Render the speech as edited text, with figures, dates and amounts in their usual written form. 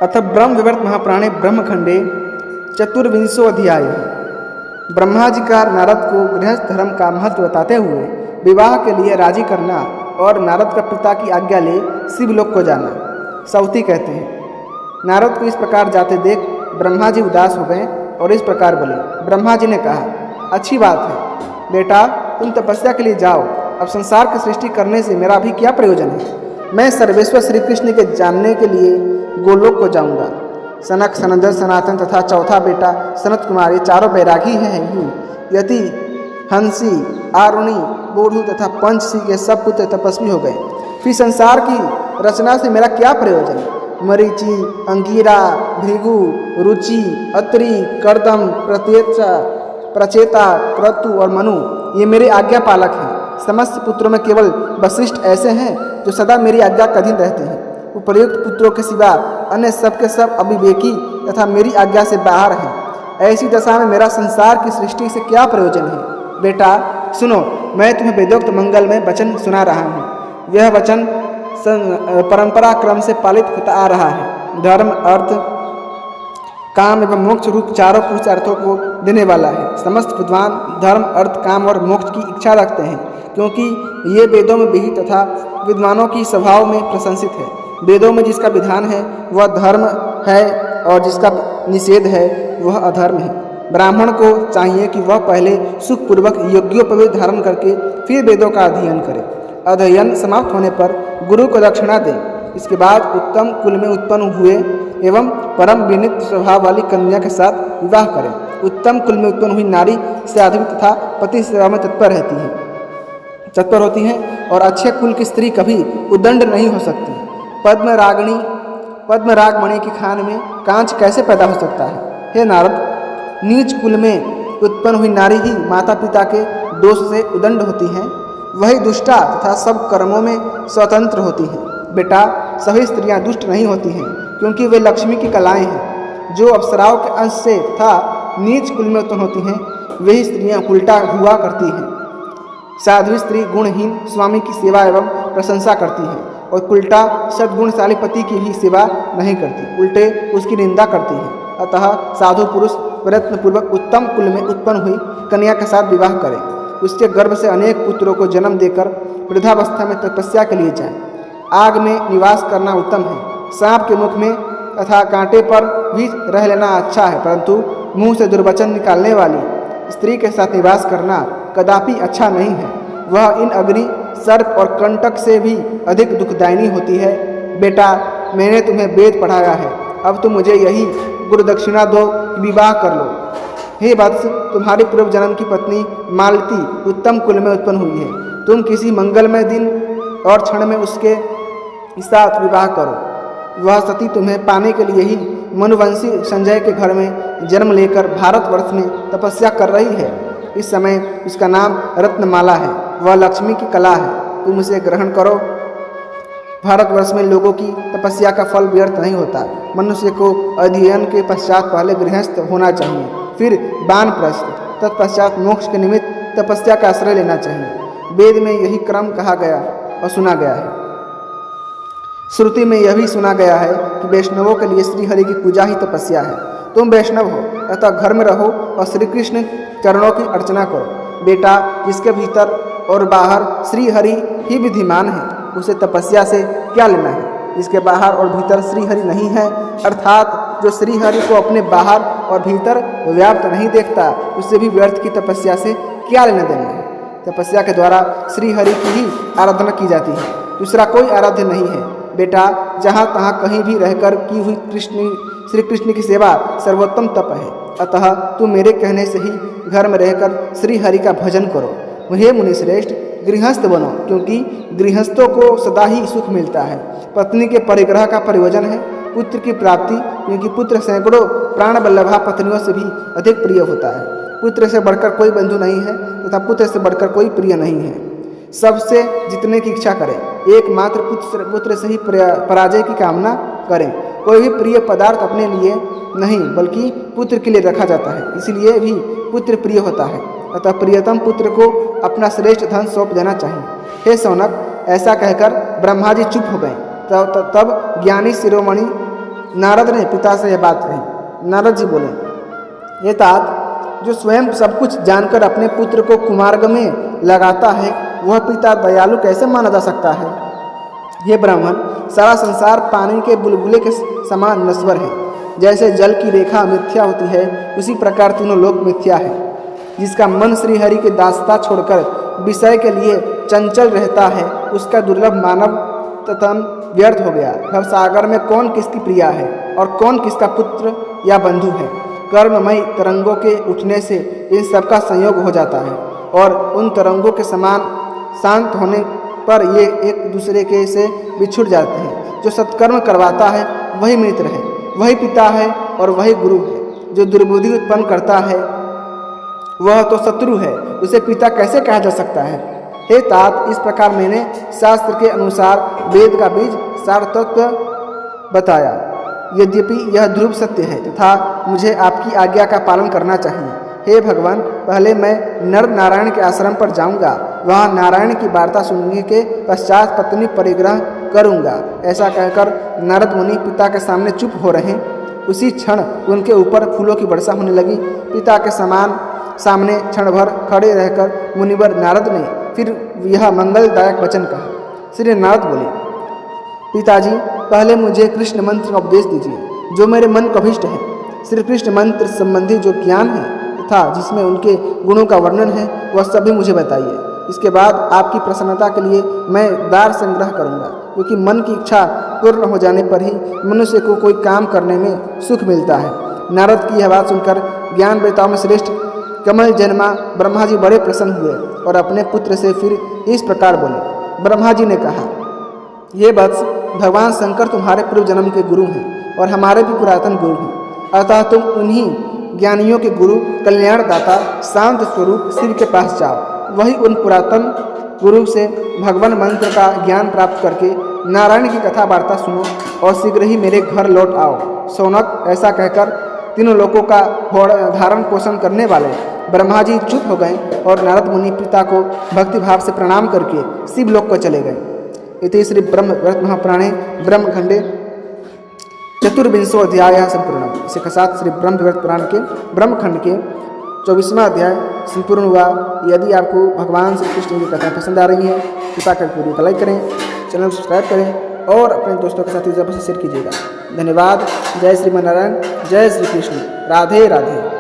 अथ ब्रह्म विवर्त महापुराणे ब्रह्मखंडे चतुर्विंशो अध्याय। ब्रह्मा जी का नारद को गृहस्थ धर्म का महत्व बताते हुए विवाह के लिए राजी करना और नारद का पिता की आज्ञा ले शिवलोक को जाना। सौती कहते हैं, नारद को इस प्रकार जाते देख ब्रह्मा जी उदास हो गए और इस प्रकार बोले। ब्रह्मा जी ने कहा, अच्छी बात है बेटा, तुम तपस्या के लिए जाओ। अब संसार की सृष्टि करने से मेरा अभी क्या प्रयोजन है। मैं सर्वेश्वर श्री कृष्ण के जानने के लिए गोलोक को जाऊंगा। सनक, सनंदन, सनातन तथा चौथा बेटा सनत कुमार, ये चारों बैरागी हैं। यति, हंसी, आरुणि, बूढ़ू तथा पंचसी के सब पुत्र तपस्वी हो गए। फिर संसार की रचना से मेरा क्या प्रयोजन। मरीचि, अंगीरा, भृगु, रुचि, अत्रि, कर्दम, प्रचेता, क्रतु और मनु ये मेरे आज्ञा पालक हैं। समस्त पुत्रों में केवल वशिष्ठ ऐसे हैं जो सदा मेरी आज्ञा के अधीन रहते हैं। उपर्युक्त पुत्रों के सिवा अन्य सब के सब अविवेकी तथा मेरी आज्ञा से बाहर हैं। ऐसी दशा में मेरा संसार की सृष्टि से क्या प्रयोजन है। बेटा सुनो, मैं तुम्हें वेदोक्त मंगल में वचन सुना रहा हूँ। यह वचन परंपरा क्रम से पालित होता आ रहा है। धर्म, अर्थ, काम एवं मोक्ष रूप चारों पुरुषार्थों को देने वाला है। समस्त विद्वान धर्म, अर्थ, काम और मोक्ष की इच्छा रखते हैं, क्योंकि ये वेदों में विहित तथा विद्वानों की स्वभाव में प्रशंसित है। वेदों में जिसका विधान है वह धर्म है और जिसका निषेध है वह अधर्म है। ब्राह्मण को चाहिए कि वह पहले सुखपूर्वक यज्ञोपवीत धारण करके फिर वेदों का अध्ययन करे। अध्ययन समाप्त होने पर गुरु को दक्षिणा दें। इसके बाद उत्तम कुल में उत्पन्न हुए एवं परम विनीत स्वभाव वाली कन्या के साथ विवाह करें। उत्तम कुल में उत्पन्न हुई नारी साध्वी तथा पति सेवा में तत्पर होती हैं और अच्छे कुल की स्त्री कभी उद्दंड नहीं हो सकती। पद्मरागमणि की खान में कांच कैसे पैदा हो सकता है। हे नारद, नीच कुल में उत्पन्न हुई नारी ही माता पिता के दोष से उदंड होती हैं। वही दुष्टा तथा सब कर्मों में स्वतंत्र होती हैं। बेटा, सभी स्त्रियां दुष्ट नहीं होती हैं, क्योंकि वे लक्ष्मी की कलाएं हैं। जो अप्सराओं के अंश से तथा नीच कुल में उत्पन्न होती हैं, वही स्त्रियां उल्टा हुआ करती हैं। साध्वी स्त्री गुणहीन स्वामी की सेवा एवं प्रशंसा करती है और उल्टा सद्गुणशाली पति की भी सेवा नहीं करती, उल्टे उसकी निंदा करती है। अतः साधु पुरुष प्रयत्नपूर्वक उत्तम कुल में उत्पन्न हुई कन्या के साथ विवाह करें। उसके गर्भ से अनेक पुत्रों को जन्म देकर वृद्धावस्था में तपस्या के लिए जाए। आग में निवास करना उत्तम है। सांप के मुख में तथा कांटे पर भी रह लेना अच्छा है, परंतु मुंह से दुर्वचन निकालने वाली स्त्री के साथ निवास करना कदापि अच्छा नहीं है। वह इन अग्नि, सर्प और कंटक से भी अधिक दुखदायिनी होती है। बेटा, मैंने तुम्हें वेद पढ़ाया है, अब तुम मुझे यही गुरु दक्षिणा दो कि विवाह कर लो। हे वत्स, तुम्हारी पूर्व जन्म की पत्नी मालती उत्तम कुल में उत्पन्न हुई है। तुम किसी मंगलमय दिन और क्षण में उसके साथ विवाह करो। वह सती तुम्हें पाने के लिए ही मनुवंशी संजय के घर में जन्म लेकर भारतवर्ष में तपस्या कर रही है। इस समय उसका नाम रत्नमाला है। वह लक्ष्मी की कला है, तुम उसे ग्रहण करो। भारतवर्ष में लोगों की तपस्या का फल व्यर्थ नहीं होता। मनुष्य को अध्ययन के पश्चात पहले गृहस्थ होना चाहिए, फिर वानप्रस्थ, तत्पश्चात मोक्ष के निमित्त तपस्या का आश्रय लेना चाहिए। वेद में यही क्रम कहा गया और सुना गया है। श्रुति में यह भी सुना गया है कि वैष्णवों के लिए श्रीहरि की पूजा ही तपस्या है। तुम वैष्णव हो, अतः घर में रहो और श्री कृष्ण चरणों की अर्चना करो। बेटा, जिसके भीतर और बाहर श्रीहरि ही विद्यमान है, उसे तपस्या से क्या लेना है। जिसके बाहर और भीतर श्रीहरि नहीं है, अर्थात जो श्रीहरि को अपने बाहर और भीतर व्याप्त नहीं देखता, उससे भी व्यर्थ की तपस्या से क्या लेना देना है। तपस्या के द्वारा श्रीहरि की ही आराधना की जाती है, दूसरा कोई आराध्य नहीं है। बेटा, जहाँ तहाँ कहीं भी रहकर की हुई श्री कृष्ण की सेवा सर्वोत्तम तप है। अतः तुम मेरे कहने से ही घर में रहकर श्री हरि का भजन करो। हे मुनिश्रेष्ठ, गृहस्थ बनो, क्योंकि गृहस्थों को सदा ही सुख मिलता है। पत्नी के परिग्रह का प्रयोजन है पुत्र की प्राप्ति, क्योंकि पुत्र सैकड़ों प्राण बल्लभा पत्नियों से भी अधिक प्रिय होता है। पुत्र से बढ़कर कोई बंधु नहीं है तथा पुत्र से बढ़कर कोई प्रिय नहीं है। सबसे जितने की इच्छा करें, एकमात्र पुत्र से ही पराजय की कामना करें। कोई भी प्रिय पदार्थ अपने लिए नहीं बल्कि पुत्र के लिए रखा जाता है, इसलिए भी पुत्र प्रिय होता है। अतः प्रियतम पुत्र को अपना श्रेष्ठ धन सौंप देना चाहिए। हे सौनक, ऐसा कहकर ब्रह्मा जी चुप हो गए। तब ज्ञानी शिरोमणि नारद ने पिता से यह बात कही। नारद जी बोले, हे तात, जो स्वयं सब कुछ जानकर अपने पुत्र को कुमार्ग में लगाता है, वह पिता दयालु कैसे माना जा सकता है? हे ब्राह्मण, सारा संसार पानी के बुलबुले के समान नश्वर है। जैसे जल की रेखा मिथ्या होती है, उसी प्रकार तीनों लोक मिथ्या है। जिसका मन श्रीहरि के दास्ता छोड़कर विषय के लिए चंचल रहता है, उसका दुर्लभ मानव तन व्यर्थ हो गया। भवसागर में कौन किसकी प्रिया है और कौन किसका पुत्र या बंधु है? कर्ममय तरंगों के उठने से इन सबका संयोग हो जाता है और उन तरंगों के समान शांत होने पर ये एक दूसरे के से बिछुड़ जाते हैं। जो सत्कर्म करवाता है वही मित्र है, वही पिता है और वही गुरु है। जो दुर्बुद्धि उत्पन्न करता है वह तो शत्रु है, उसे पिता कैसे कहा जा सकता है? हे तात, इस प्रकार मैंने शास्त्र के अनुसार वेद का बीज सार तत्व बताया। यद्यपि यह ध्रुव सत्य है तथा मुझे आपकी आज्ञा का पालन करना चाहिए। हे भगवान, पहले मैं नर नारायण के आश्रम पर जाऊंगा, वहाँ नारायण की वार्ता सुनने के पश्चात पत्नी परिग्रह करूंगा। ऐसा कहकर नारद मुनि पिता के सामने चुप हो रहे। उसी क्षण उनके ऊपर फूलों की वर्षा होने लगी। पिता के सामने क्षण भर खड़े रहकर मुनिवर नारद ने फिर यह मंगलदायक वचन कहा। श्री नारद बोले, पिताजी, पहले मुझे कृष्ण मंत्र का उपदेश दीजिए, जो मेरे मन को अभिष्ट है। श्री कृष्ण मंत्र संबंधी जो ज्ञान है तथा जिसमें उनके गुणों का वर्णन है, वह सभी मुझे बताइए। इसके बाद आपकी प्रसन्नता के लिए मैं दार संग्रह करूंगा, क्योंकि मन की इच्छा पूर्ण हो जाने पर ही मनुष्य को कोई काम करने में सुख मिलता है। नारद की यह बात सुनकर ज्ञान वेताओं में श्रेष्ठ कमल जन्मा ब्रह्मा जी बड़े प्रसन्न हुए और अपने पुत्र से फिर इस प्रकार बोले। ब्रह्मा जी ने कहा, ये वत्स, भगवान शंकर तुम्हारे पूर्व जन्म के गुरु हैं और हमारे भी पुरातन गुरु हैं। अतः तुम उन्हीं ज्ञानियों के गुरु कल्याणदाता शांत स्वरूप शिव के पास जाओ। वही उन पुरातन गुरु से भगवान मंत्र का ज्ञान प्राप्त करके नारायण की कथा वार्ता सुनो और शीघ्र ही मेरे घर लौट आओ। शौनक, ऐसा कहकर तीनों लोगों का धारण पोषण करने वाले ब्रह्मा जी चुप हो गए और नारद मुनि पिता को भक्तिभाव से प्रणाम करके शिवलोक को चले गए। इति श्री ब्रह्मवैवर्त महापुराणे ब्रह्मखंडे चतुर्विंशो अध्याय संपूर्ण। इसी के साथ श्री ब्रह्मवैवर्त पुराण के ब्रह्मखंड के 24वां अध्याय संपूर्ण हुआ। यदि आपको भगवान श्री कृष्ण की कथा पसंद आ रही है, कृपा करके वीडियो को लाइक करें, चैनल को सब्सक्राइब करें और अपने दोस्तों के साथ ज़रूर से शेयर कीजिएगा। धन्यवाद। जय श्रीमन नारायण, जय श्री कृष्ण, राधे राधे।